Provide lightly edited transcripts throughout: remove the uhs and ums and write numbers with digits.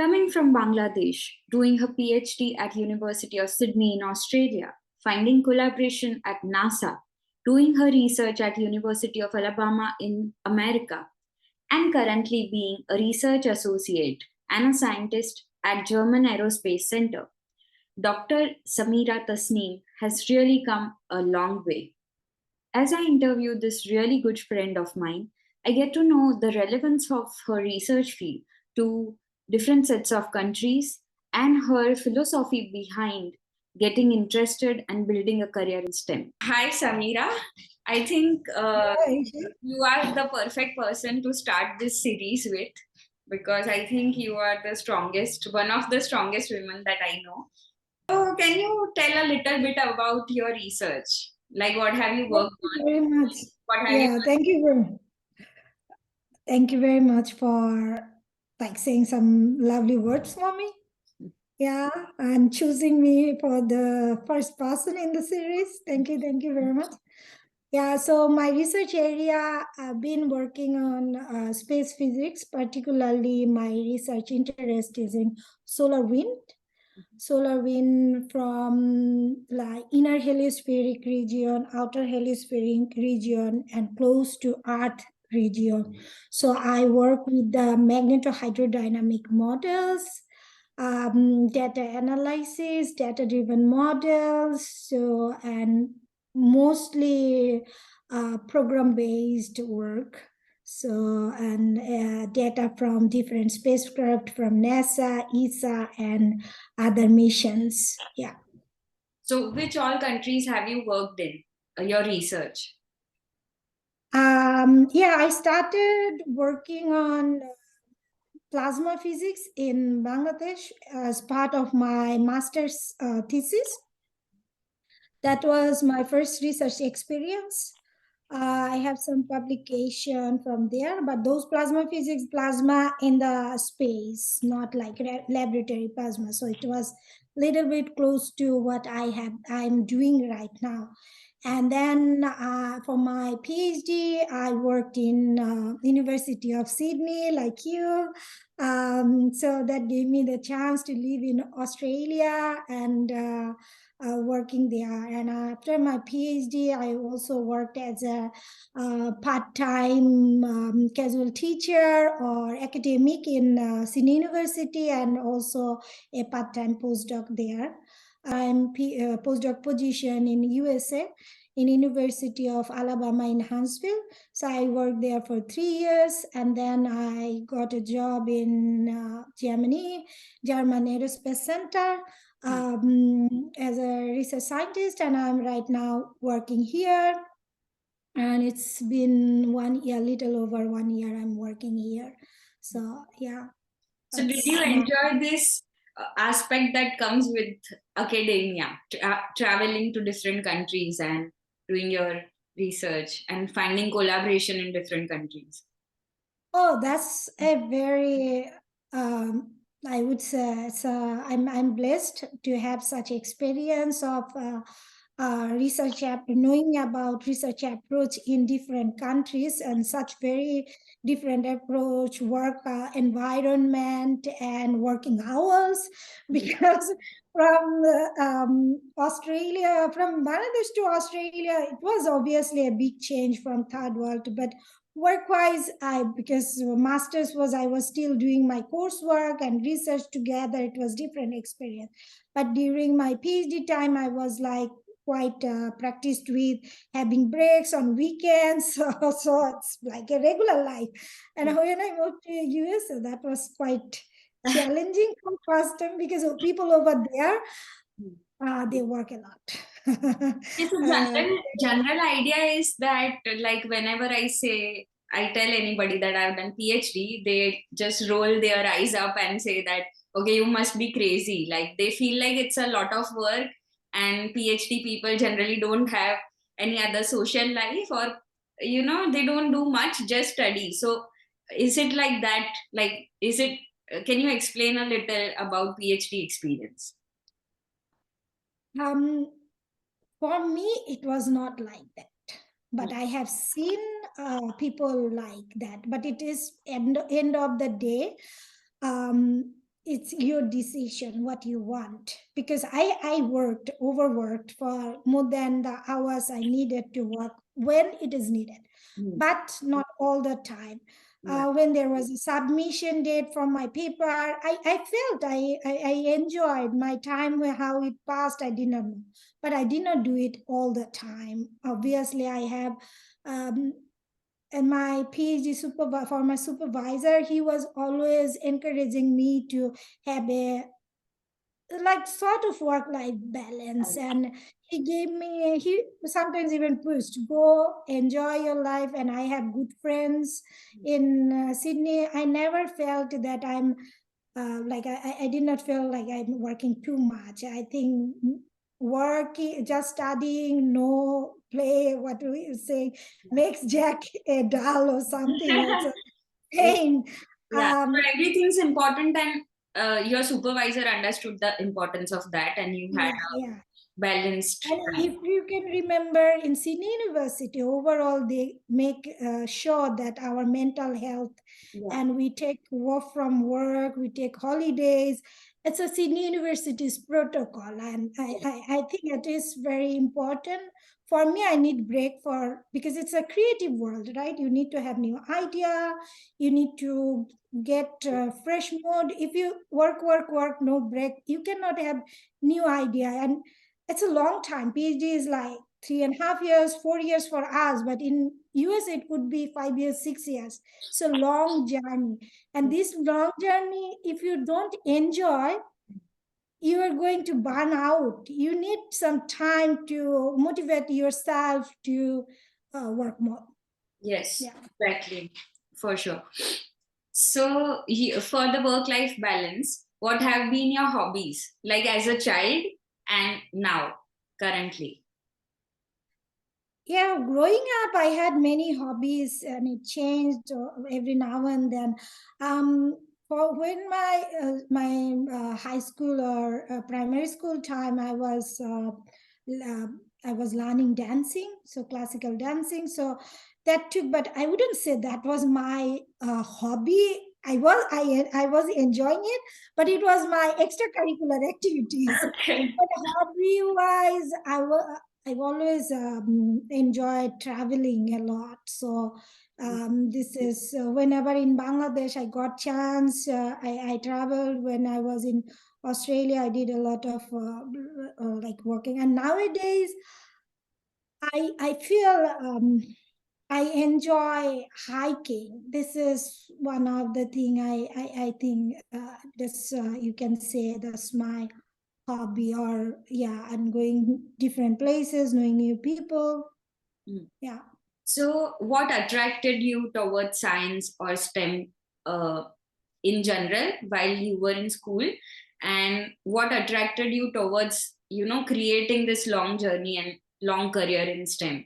Coming from Bangladesh, doing her PhD at University of Sydney in Australia, finding collaboration at NASA, doing her research at University of Alabama in America, and currently being a research associate and a scientist at German Aerospace Center. Dr. Samira Tasnim has really come a long way. As I interview this really good friend of mine, I get to know the relevance of her research field to different sets of countries and her philosophy behind getting interested and building a career in STEM. Hi, Samira. I think you are the perfect person to start this series with because I think you are the strongest, one of the strongest women that I know. So, can you tell a little bit about your research? Like, what have you worked on? Very much. What have you? Thank you very much for saying some lovely words for me. Yeah, and choosing me for the first person in the series. Thank you very much. Yeah, so my research area, I've been working on space physics. Particularly, my research interest is in solar wind. Solar wind from like inner heliospheric region, outer heliospheric region, and close to Earth region. So I work with the magnetohydrodynamic models, data analysis, data-driven models, so and mostly program-based work. So, and data from different spacecraft from NASA, ESA, and other missions. Yeah. So, which all countries have you worked in your research? Yeah, I started working on plasma physics in Bangladesh as part of my master's thesis. That was my first research experience. I have some publication from there, but those plasma physics, plasma in the space, not like laboratory plasma. So it was a little bit close to what I'm doing right now. And then for my PhD, I worked in University of Sydney, like you. So that gave me the chance to live in Australia and working there. And after my PhD, I also worked as a part-time casual teacher or academic in Sydney University, and also a part-time postdoc there. I'm postdoc position in USA in University of Alabama in Huntsville. So I worked there for 3 years, and then I got a job in German Aerospace Center as a research scientist, and I'm right now working here. And it's been 1 year, little over 1 year I'm working here. So yeah. So, did you enjoy this aspect that comes with academia, traveling to different countries and doing your research and finding collaboration in different countries? Oh, that's a very I would say I'm blessed to have such experience of knowing about research approach in different countries, and such very different approach, work environment, and working hours. Because from from Bangladesh to Australia, it was obviously a big change from third world, but work-wise, because masters was I was still doing my coursework and research together. It was different experience. But during my PhD time, I was like quite practiced with having breaks on weekends. So it's like a regular life. And when I moved to US, so that was quite challenging from first time, because people over there they work a lot. Yes, so general idea is that like whenever I tell anybody that I've done PhD, they just roll their eyes up and say that okay, you must be crazy. Like they feel like it's a lot of work, and PhD people generally don't have any other social life, or they don't do much, just study. So is it like that? Like is it? Can you explain a little about PhD experience? um For me, it was not like that. But I have seen people like that. But it is end of the day. it's your decision what you want, because I worked overworked for more than the hours I needed to work when it is needed, Mm. but not all the time. Yeah. When there was a submission date for my paper, I felt I enjoyed my time, where how it passed I did not know, but I did not do it all the time. Obviously I have um, and my PhD for my supervisor, he was always encouraging me to have a like sort of work life balance, and he sometimes even pushed, go enjoy your life. And I have good friends in Sydney. I never felt that I'm like I did not feel like I'm working too much. I think working, just studying, no play, what do you say, makes Jack a dull or something. It's a Yeah. pain. Yeah. So Um, everything's important, and your supervisor understood the importance of that, and you had yeah, a yeah. balanced And time. if you can remember, in Sydney University, overall, they make sure that our mental health, Yeah. and we take off from work, we take holidays. It's a Sydney University's protocol, and I think it is very important. For me, I need break for, because it's a creative world, right? You need to have new idea, you need to get fresh mood. If you work, no break, you cannot have new idea. And it's a long time. PhD is like 3.5 years, 4 years for us, but in US it could be 5 years, 6 years. It's a long journey. And this long journey, if you don't enjoy, you are going to burn out. You need some time to motivate yourself to work more. Yes, Yeah. exactly, for sure. So, for the work-life balance, what have been your hobbies, like as a child and now, currently? Yeah, growing up, I had many hobbies, and it changed every now and then. For when my high school or primary school time, I was learning dancing, so classical dancing. So that took, but I wouldn't say that was my hobby. I was enjoying it, but it was my extracurricular activities. Okay. But hobby wise, I've always enjoyed traveling a lot. So this is whenever in Bangladesh I got chance, I traveled. When I was in Australia, I did a lot of like working. And nowadays, I feel I enjoy hiking. This is one of the thing I think this you can say that's my hobby. Or yeah, I'm going different places, knowing new people. Mm. Yeah. So, what attracted you towards science or STEM uh, in general while you were in school, and what attracted you towards creating this long journey and long career in STEM?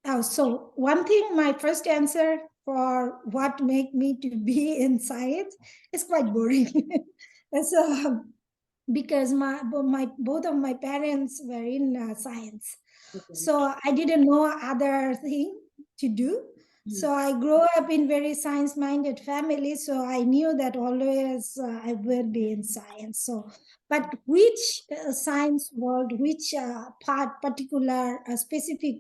Oh, so one thing, my first answer for what make me to be in science is quite boring. So because my both of my parents were in science, Okay. so I didn't know other thing to do. Mhm. So I grew up in very science minded family, so I knew that always I will be in science. So but which science world, which part, particular specific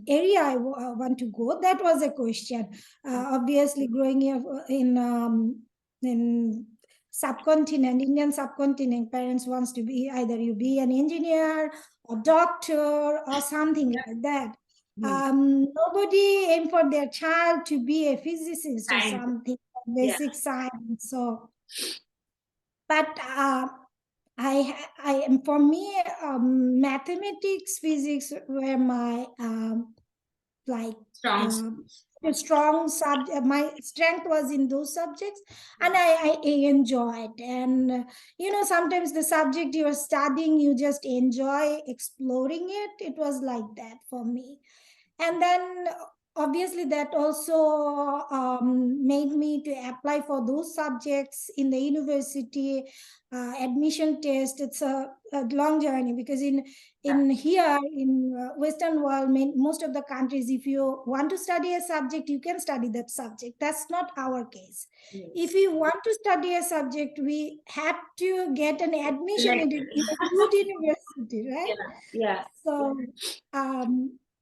area I want to go, that was a question. Obviously growing up in subcontinent, Indian subcontinent, parents wants to be either you be an engineer or doctor or something like that. Mhm. Nobody aim for their child to be a physicist or Science. something, Yeah. basic science. So but I am, for me, mathematics, physics were my like Strong. a strong subject. My strength was in those subjects, and I enjoyed. And sometimes the subject you are studying, you just enjoy exploring it. It was like that for me. And then obviously that also made me to apply for those subjects in the university admission test. It's a long journey, because in here in western world, most of the countries, if you want to study a subject, you can study that subject. That's not our case. Yes. If we want to study a subject, we have to get an admission Selected. in a good university, right? Yeah. So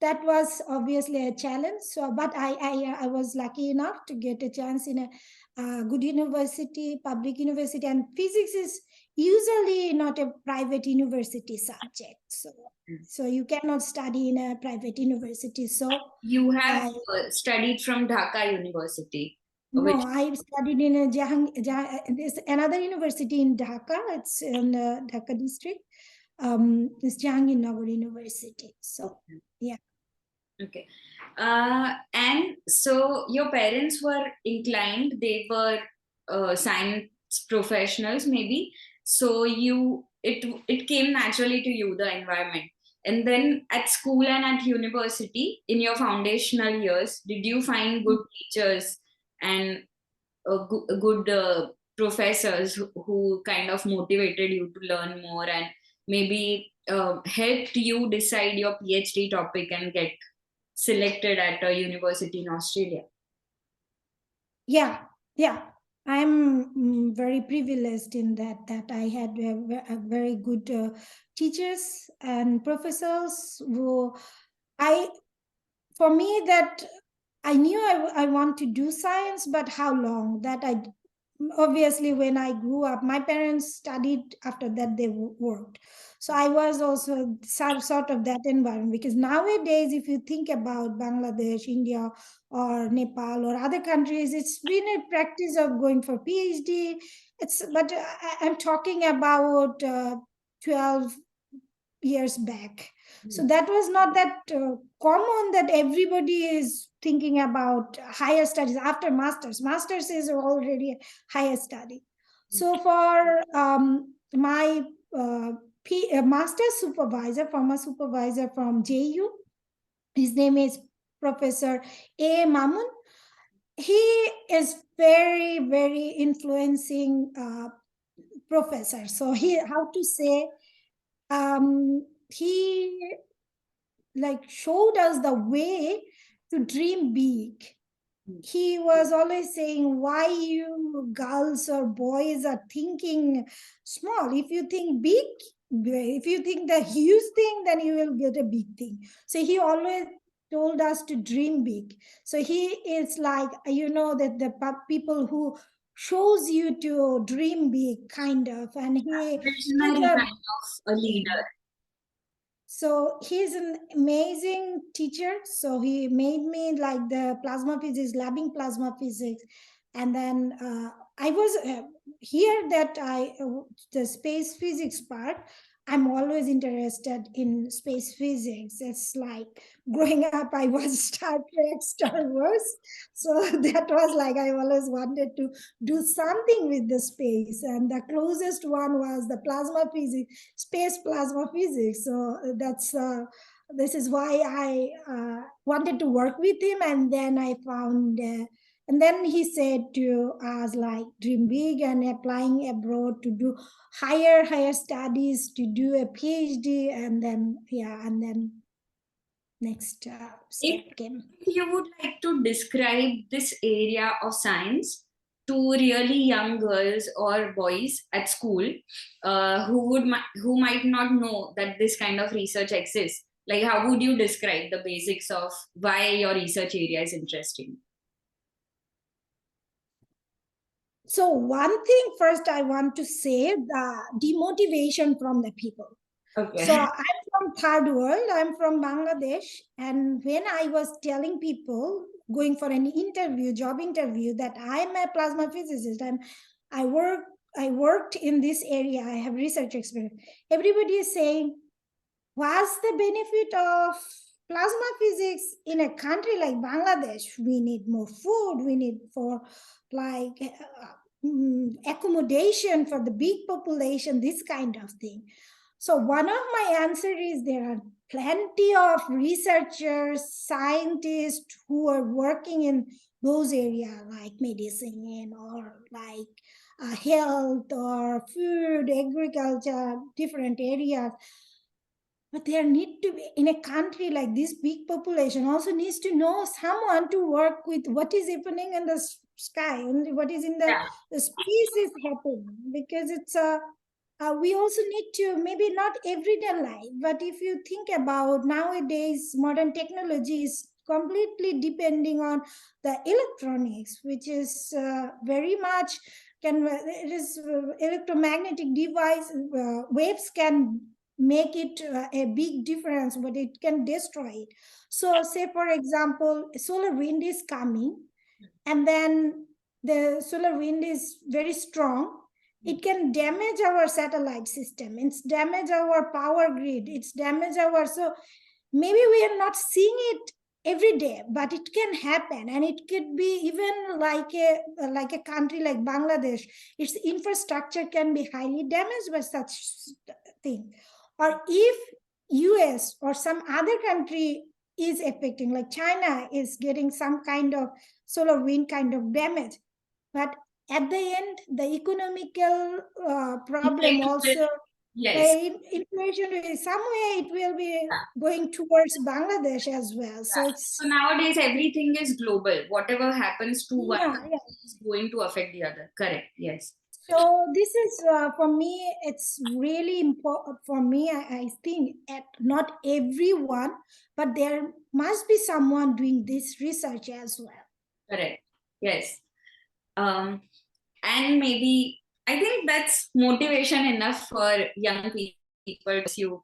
that was obviously a challenge. So, but I was lucky enough to get a chance in a good university, public university, and physics is usually not a private university subject. So you cannot study in a private university. So You have I studied from Dhaka University, no, which I studied in a there's another university in Dhaka. It's in Dhaka district. It's Jahangirnagar University. So okay. yeah. Okay. And so your parents were inclined, they were science professionals, maybe. So it came naturally to you, the environment. And then at school and at university, in your foundational years, did you find good teachers and good professors who kind of motivated you to learn more and maybe helped you decide your PhD topic and get selected at a university in Australia? Yeah. I'm very privileged in that I had a very good teachers and professors who I for me that I knew I want to do science, but how long that I obviously when I grew up, my parents studied, after that they worked. So I was also sort of that environment, because nowadays if you think about Bangladesh, India, or Nepal or other countries, it's been a practice of going for PhD. It's but I'm talking about 12 years back. So that was not that common that everybody is thinking about higher studies after masters is already a higher study. So for my master supervisor, former supervisor from JU, his name is Professor A Mamun. He is very influencing professor. So he, how to say, he like showed us the way to dream big. He was always saying, why you girls or boys are thinking small? If you think big, if you think the huge thing, then you will get a big thing. So he always told us to dream big. So he is like, that the people who shows you to dream big, kind of. And he's Visionary a kind of a leader. so he's an amazing teacher. So he made me like the plasma physics, labbing plasma physics. And then I was here that the space physics part, I'm always interested in space physics. It's like growing up, I was Star Trek, Star Wars. So that was like, I always wanted to do something with the space. And the closest one was the plasma physics, space plasma physics. So this is why I wanted to work with him. And then I found and then he said to us like dream big and applying abroad to do higher studies, to do a PhD. And then next If, step came. if you would like to describe this area of science to really young girls or boys at school who might not know that this kind of research exists, like how would you describe the basics of why your research area is interesting? So one thing first I want to say, the demotivation from the people. So Okay. I'm from third world, I'm from Bangladesh. And when I was telling people going for an interview, job interview, that I'm a plasma physicist, I work I worked in this area, I have research experience. Everybody is saying, what's the benefit of plasma physics in a country like Bangladesh? We need more food, we need for like accommodation for the big population, this kind of thing. So one of my answer is there are plenty of researchers, scientists who are working in those areas like medicine or like health or food, agriculture, different areas. But there need to be, in a country like this, big population also needs to know someone to work with what is happening in the sky and what is in Yeah. the space is happening, because it's a we also need to, maybe not everyday life, but if you think about nowadays, modern technology is completely depending on the electronics, which is very much can, it is electromagnetic device, waves can make it a big difference, but it can destroy it. So say for example solar wind is coming, and then the solar wind is very strong, it can damage our satellite system, it's damage our power grid, it's damage our, so maybe we are not seeing it every day, but it can happen, and it could be even like a country like Bangladesh, its infrastructure can be highly damaged by such thing. Or if US or some other country is affecting, like China is getting some kind of solar wind kind of damage, but at the end the economical problem also, Yes. inflation is somewhere, it will be going towards Bangladesh as well. So So it's, nowadays everything is global. Whatever happens to one yeah, yeah. is going to affect the other. Correct. Yes. So this is for me, it's really important for me. I think at not everyone, but there must be someone doing this research as well. Correct. Yes. Um, and maybe I think that's motivation enough for young people to pursue.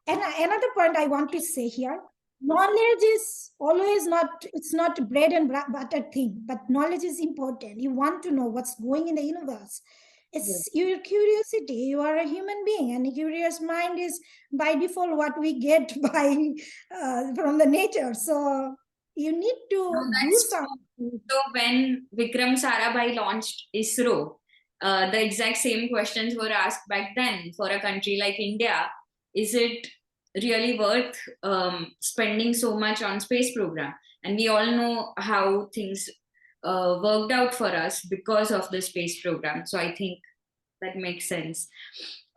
And another point I want to say here, knowledge is always not, it's not bread and butter thing, but knowledge is important. You want to know what's going in the universe. Yes. It's your curiosity. You are a human being, and a curious mind is by default what we get by from the nature. So you need No, to do that's something. so when Vikram Sarabhai launched ISRO, the exact same questions were asked back then for a country like India. Is it really worth spending so much on space program? And we all know how things worked out for us because of the space program. So I think that makes sense.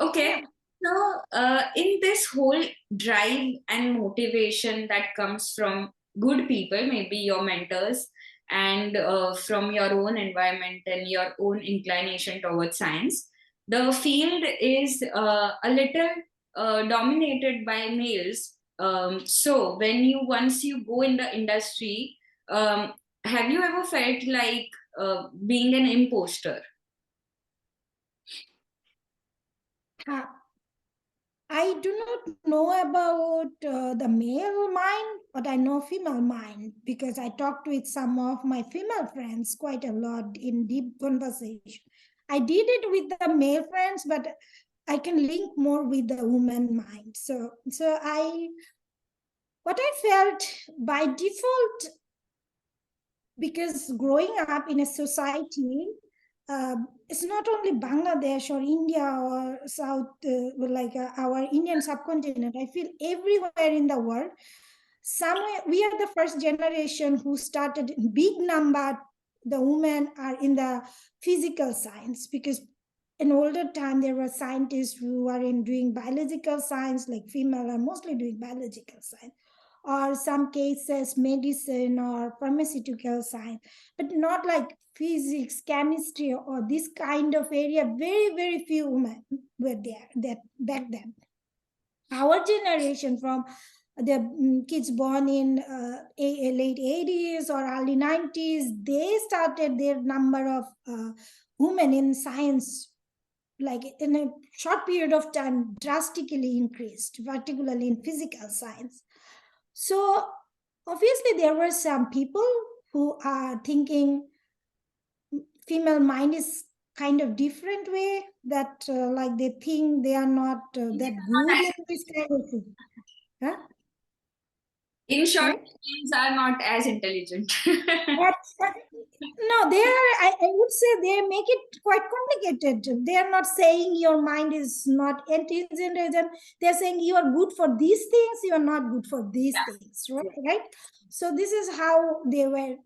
Yeah. Okay. So, in this whole drive and motivation that comes from good people, maybe your mentors, and from your own environment and your own inclination towards science, the field is a little dominated by males. So, when you once you go in the industry, have you ever felt like being an imposter? Uh, I do not know about the male mind, but I know female mind because I talked with some of my female friends quite a lot in deep conversation. I did it with the male friends, but I can link more with the woman mind. So what I felt by default, because growing up in a society, it's not only Bangladesh or India or South, our Indian subcontinent. I feel everywhere in the world, somewhere we are the first generation who started in big number. The women are in the physical science, because in older time there were scientists who are in doing biological science, like female are mostly doing biological science, or some cases medicine or pharmaceutical science, but not like physics, chemistry, or this kind of area. Very few women were there that back then. Our generation, from the kids born in late 80s or early 90s, they started their number of women in science, like in a short period of time, drastically increased, particularly in physical science. So obviously there were some people who are thinking female mind is kind of different way, that like they think they are not that good in this kind of thing. Huh? In short, Correct? machines are not as intelligent. But no, they are, I would say they make it quite complicated. They are not saying your mind is not intelligent. They're saying you are good for these things, you are not good for these things, right? Yeah. Right? So this is how they were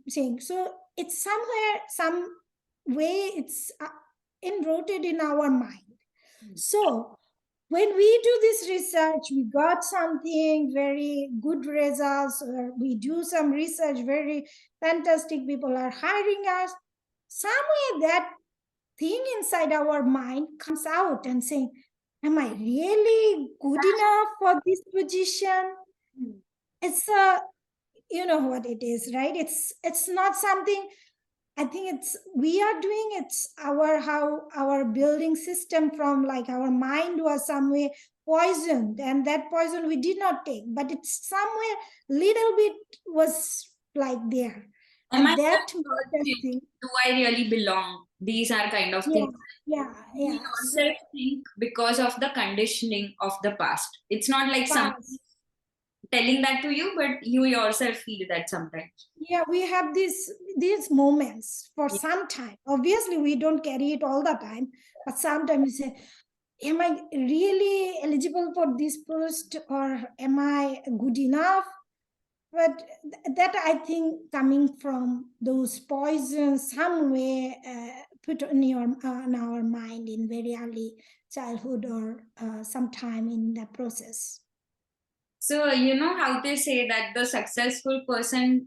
saying. So it's somewhere, some way, it's enrooted in our mind. So when we do this research, we got something very good results, or we do some research, very fantastic people are hiring us. Somewhere that thing inside our mind comes out and saying, am I really good enough for this position? It's a, you know what it is, right? It's not something, I think it's, we are doing, it's our, how our building system from, like, our mind was somewhere poisoned, and that poison we did not take, but it's somewhere little bit was like there, Am I and just that made us worth it? think, Do I really belong? These are kind of yeah, things yeah, you yeah. yourself So think because of the conditioning of the past. It's not like somebody past, telling that to you, but you yourself feel that sometimes. yeah, we have these moments for some time. Obviously we don't carry it all the time, but sometimes we say, am I really eligible for this post, or am I good enough? But that, I think, coming from those poisons somewhere put in your in our mind in very early childhood, or sometime in the process. So, you know how they say that the successful person,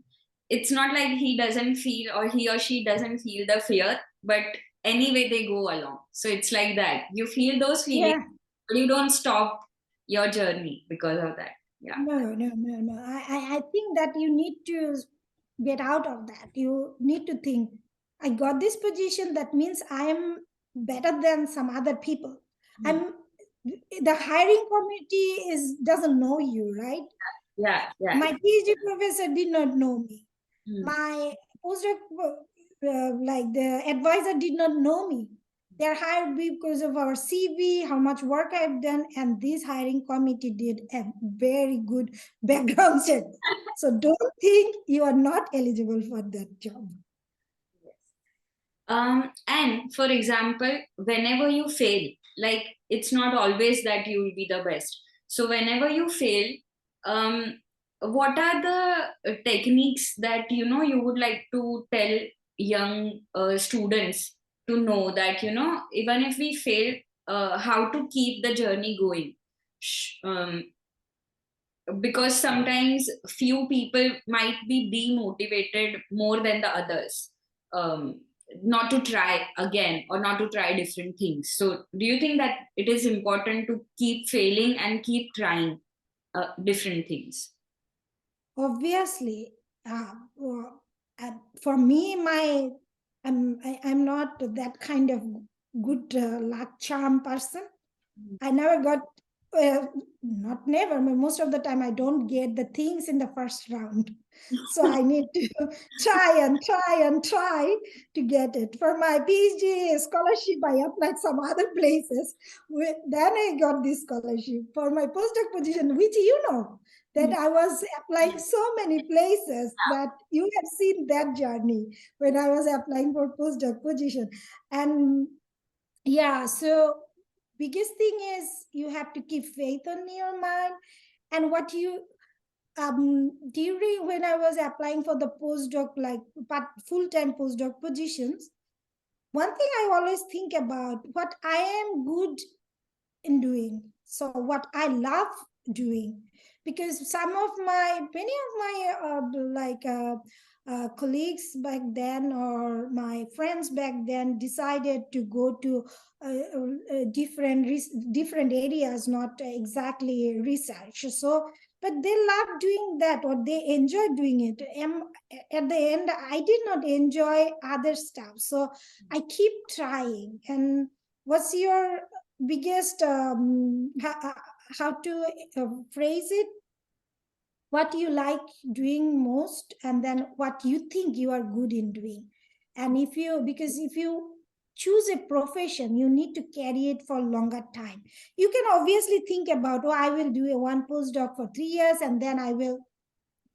it's not like he doesn't feel or he or she doesn't feel the fear, but anyway, they go along. So it's like that. You feel those feelings, Yeah. but you don't stop your journey because of that. Yeah. No, no, no, no. I think that you need to get out of that. You need to think, I got this position, that means I am better than some other people. Hmm. I'm, the hiring committee is doesn't know you, right? Yeah. Yeah. My PhD professor did not know me. Hmm. My postdoc, like the advisor, did not know me. They're hired because of our CV, how much work I've done, and this hiring committee did a very good background check. So don't think you are not eligible for that job. And for example, whenever you fail, like it's not always that you will be the best. So whenever you fail, um, what are the techniques that you would like to tell young students to know that even if we fail, how to keep the journey going? Because sometimes few people might be demotivated more than the others, um, not to try again or not to try different things. So do you think that it is important to keep failing and keep trying different things? Obviously, for me, I'm not that kind of good luck charm person. I never got, not never, but most of the time I don't get the things in the first round. So I need to try and try and try to get it. For my PhD scholarship, I applied some other places. Then I got this scholarship. For my postdoc position, which that Hmm. I was applying so many places, that you have seen that journey when I was applying for postdoc position. And yeah, so biggest thing is you have to keep faith on your mind. And what you during when I was applying for the postdoc, like, but full-time postdoc positions, one thing I always think about, what I am good in doing, so what I love doing. Because many of my colleagues back then, or my friends back then, decided to go to different areas, not exactly research. So but they love doing that, or they enjoy doing it. At the end, I did not enjoy other stuff, so I keep trying. And what's your biggest how to phrase it, what you like doing most, and then what you think you are good in doing. And if you, because if you choose a profession, you need to carry it for longer time. You can obviously think about, oh, I will do a one postdoc for 3 years and then I will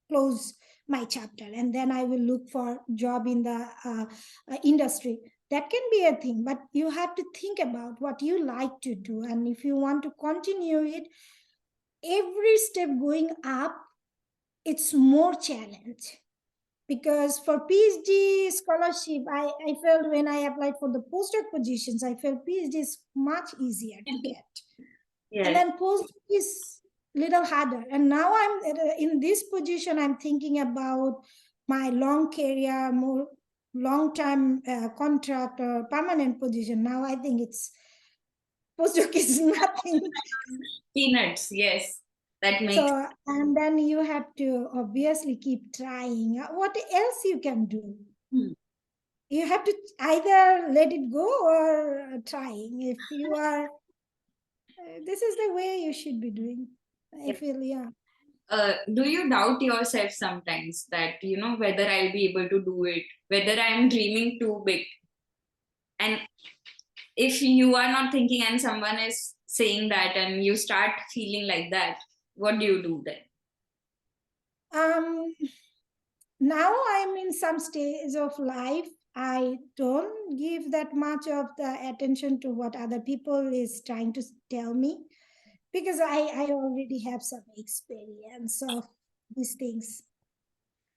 close my chapter, and then I will look for job in the industry. That can be a thing, but you have to think about what you like to do, and if you want to continue it, every step going up, it's more challenge. Because for PhD scholarship, I felt when I applied for the postdoc positions, I felt PhD is much easier to get. And Yes. then postdoc is little harder. And now in this position, I'm thinking about my long career, more long-term contract or permanent position. Now I think it's postdoc is nothing. Peanuts, yes. That makes. So, and then you have to obviously keep trying. What else you can do? Hmm. You have to either let it go or trying. If you are, this is the way you should be doing. I Yeah. feel, yeah. Do you doubt yourself sometimes that, whether I'll be able to do it, whether I'm dreaming too big? And if you are not thinking and someone is saying that and you start feeling like that, what do you do then? Um, Now I'm in some stage of life. I don't give that much of the attention to what other people is trying to tell me, because I already have some experience of these things.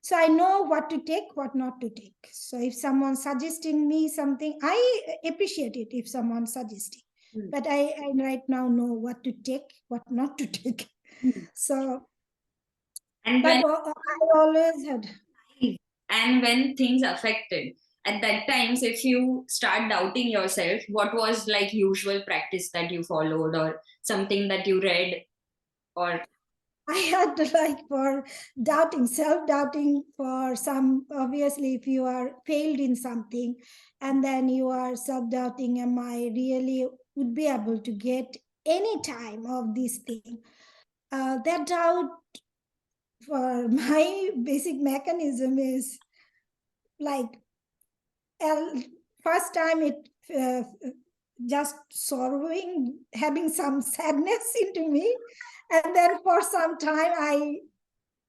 So I know what to take, what not to take. So if someone's suggesting me something, I appreciate it if someone's suggesting. Hmm. But I right now know what to take, what not to take. Hmm. So, And but when I always had, and when things affected at that times, if you start doubting yourself, what was like usual practice that you followed or something that you read or. I had to like for doubting, self doubting for some, obviously, if you are failed in something and then you are self doubting, am I really would be able to get any time of this thing? That doubt for my basic mechanism is like uh, first time it just sorrowing, having some sadness into me, and then for some time I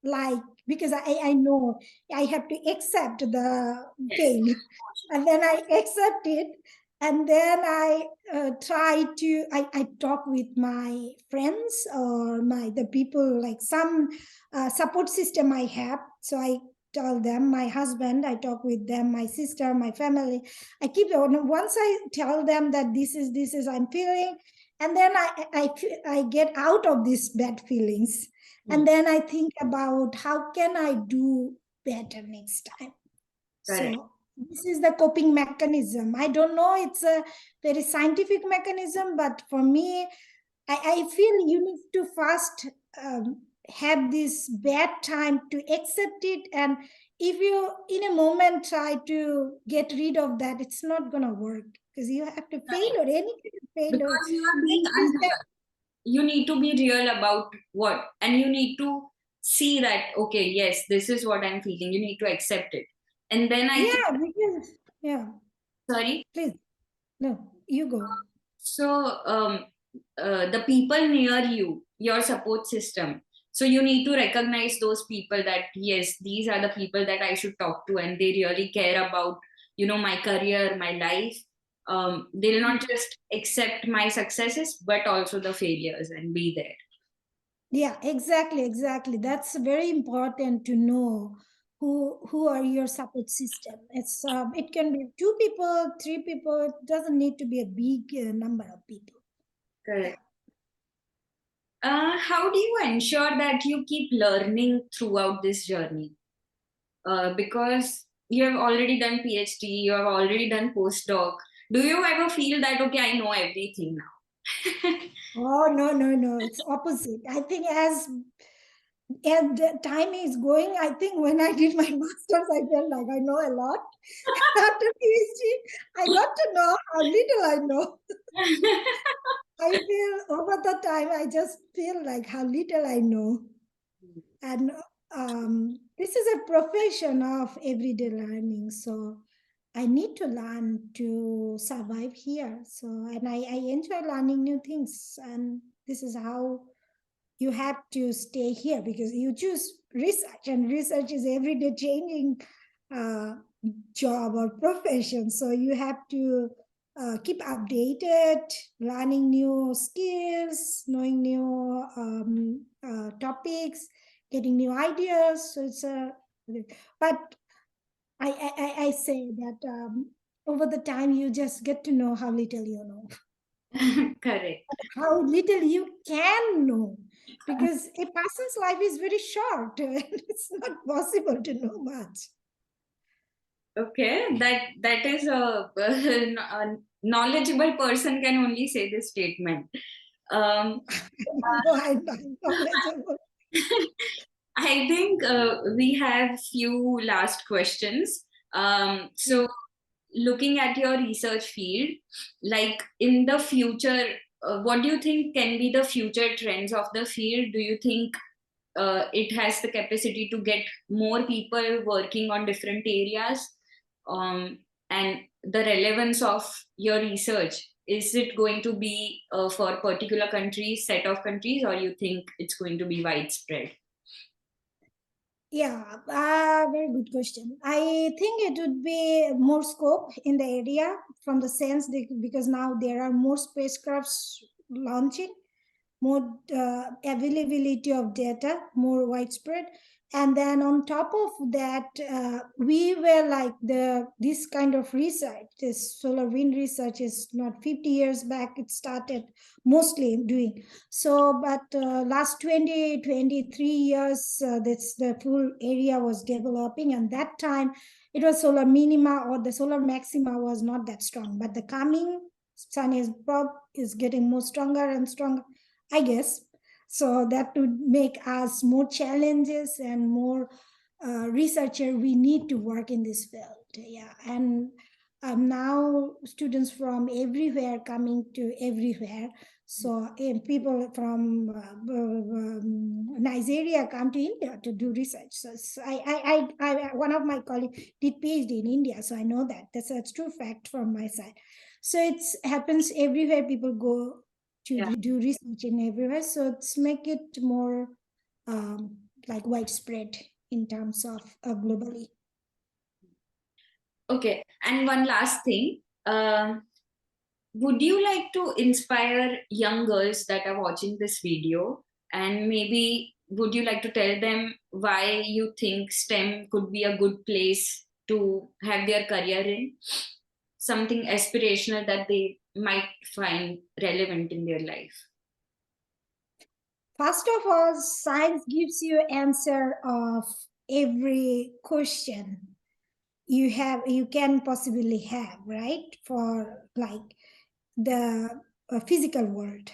like, because I know I have to accept the Yes. fail, and then I accept it, and then I try to I talk with my friends or my the people, like some support system I have. So I tell them, my husband, I talk with them, my sister, my family. I keep on, once I tell them that this is I'm feeling, and then I get out of these bad feelings, Hmm. and then I think about how can I do better next time. Correct. So this is the coping mechanism. I don't know, it's a very scientific mechanism, but for me, I feel you need to first have this bad time to accept it. And if you in a moment try to get rid of that, it's not gonna work, because you have to Correct. failure, any kind of failure. Because you are being This is the, unreal. You need to be real about what, and you need to see that, okay, yes, this is what I'm feeling. You need to accept it. And then I think, yeah, because, yeah, sorry. please, no, you go. So, the people near you, your support system. So you need to recognize those people that yes, these are the people that I should talk to, and they really care about my career, my life. They'll not just accept my successes, but also the failures and be there. Yeah, exactly, exactly. That's very important to know who are your support system. It can be two people, three people. It doesn't need to be a big number of people. Yeah. Correct. How do you ensure that you keep learning throughout this journey? Because you have already done PhD, you have already done postdoc. Do you ever feel that, okay, I know everything now? Oh, no, no, no. It's opposite. I think as the time is going, I think when I did my master's, I felt like I know a lot. After PhD, I got to know how little I know. I feel over the time, I just feel like how little I know. And this is a profession of everyday learning. So I need to learn to survive here. So, and I enjoy learning new things. And this is how you have to stay here because you choose research, and research is everyday changing job or profession. So you have to keep updated, learning new skills, knowing new topics, getting new ideas. So it's a, but I say that over the time you just get to know how little you know, Correct. how little you can know, because a person's life is very short and it's not possible to know much. Okay, that is a knowledgeable person can only say this statement. Um, No, I'm knowledgeable. I think we have few last questions. So, looking at your research field, like in the future, what do you think can be the future trends of the field? Do you think it has the capacity to get more people working on different areas? Um, and the relevance of your research, is it going to be for particular countries, set of countries, or you think it's going to be widespread? Yeah, very good question. I think it would be more scope in the area from the sense that because now there are more spacecrafts launching, more availability of data, more widespread. And then on top of that, we were like this kind of research, this solar wind research is not 50 years back, it started mostly doing. So, but last 20, 23 years, this the full area was developing, and that time it was solar minima or the solar maxima was not that strong. But the coming sun is getting more stronger and stronger, I guess. So that would make us more challenges and more researcher we need to work in this field. Yeah, and now students from everywhere coming to everywhere. So people from Nigeria come to India to do research. So one of my colleagues did PhD in India, so I know that. That's a true fact from my side. So it happens everywhere. People go to Yeah. do research in everywhere. So let's make it more like widespread in terms of globally. Okay. And one last thing. Would you like to inspire young girls that are watching this video? And maybe would you like to tell them why you think STEM could be a good place to have their career in? Something aspirational that they might find relevant in their life. First of all, science gives you answer of every question you can possibly have, right? For like the physical world.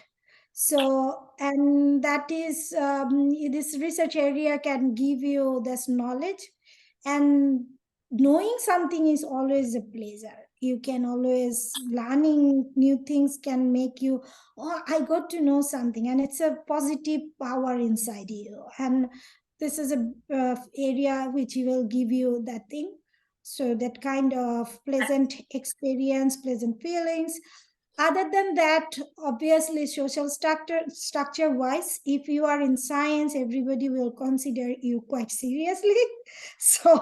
So, and that is this research area can give you this knowledge, and knowing something is always a pleasure. You can always learning new things can make you, oh, I got to know something, and it's a positive power inside you. And this is a area which will give you that thing. So that kind of pleasant experience, pleasant feelings. Other than that, obviously, social structure wise, if you are in science, everybody will consider you quite seriously. So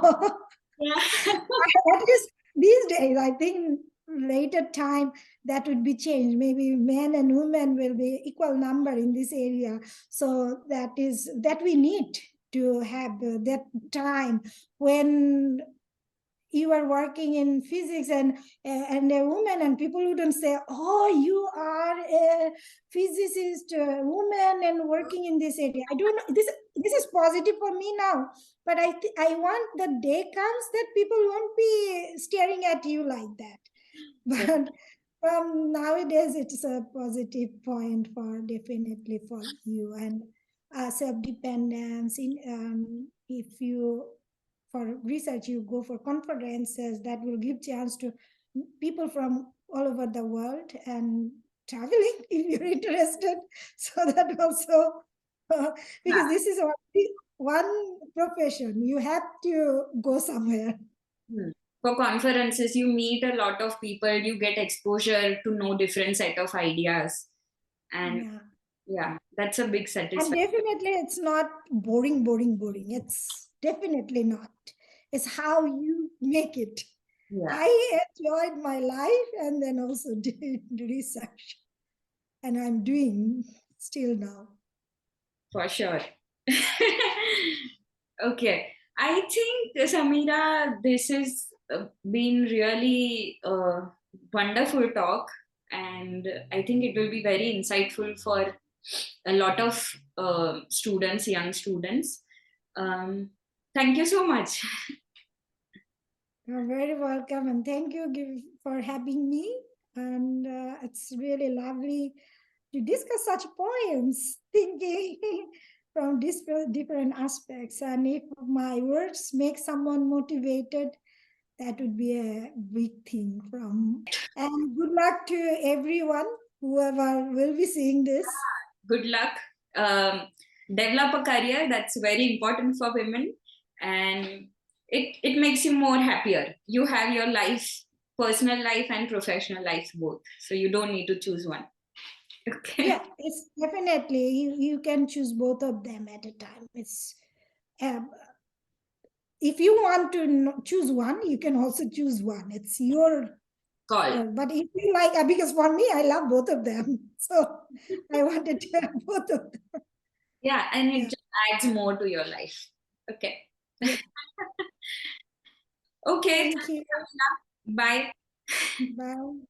Yeah. at least these days, I think later time that would be changed. Maybe men and women will be equal number in this area. So that is that we need to have that time when you are working in physics and a woman, and people wouldn't say, oh, you are a physicist woman and working in this area. I don't know, this is positive for me now, but I want the day comes that people won't be staring at you like that. But from nowadays it's a positive point for definitely for you. And self-dependence in if you for research you go for conferences that will give chance to people from all over the world and traveling if you're interested. So that also because this is one profession, you have to go somewhere. Hmm. For conferences, you meet a lot of people, you get exposure to know different set of ideas. And Yeah. Yeah, that's a big And satisfaction. definitely it's not boring. It's definitely not. It's how you make it. Yeah, I enjoyed my life and then also did research. And I'm doing still now. for sure. Okay. I think, Samira, this has been really wonderful talk, and I think it will be very insightful for a lot of students, young students. Um, Thank you so much. You're very welcome, and thank you for having me. And it's really lovely to discuss such poems, thinking from different aspects. And if my words make someone motivated, that would be a big thing from. And good luck to everyone, whoever will be seeing this. Good luck. Um, Develop a career that's very important for women, and it makes you more happier. You have your life, personal life and professional life both, so you don't need to choose one. Okay. Yeah, it's definitely you can choose both of them at a time. It's um, if you want to choose one, you can also choose one. It's your Call. but if you like, because for me, I love both of them, so I wanted to have both of them. Yeah, and it Yeah, just adds more to your life. Okay. yeah. Okay. Thank you. Bye. Bye.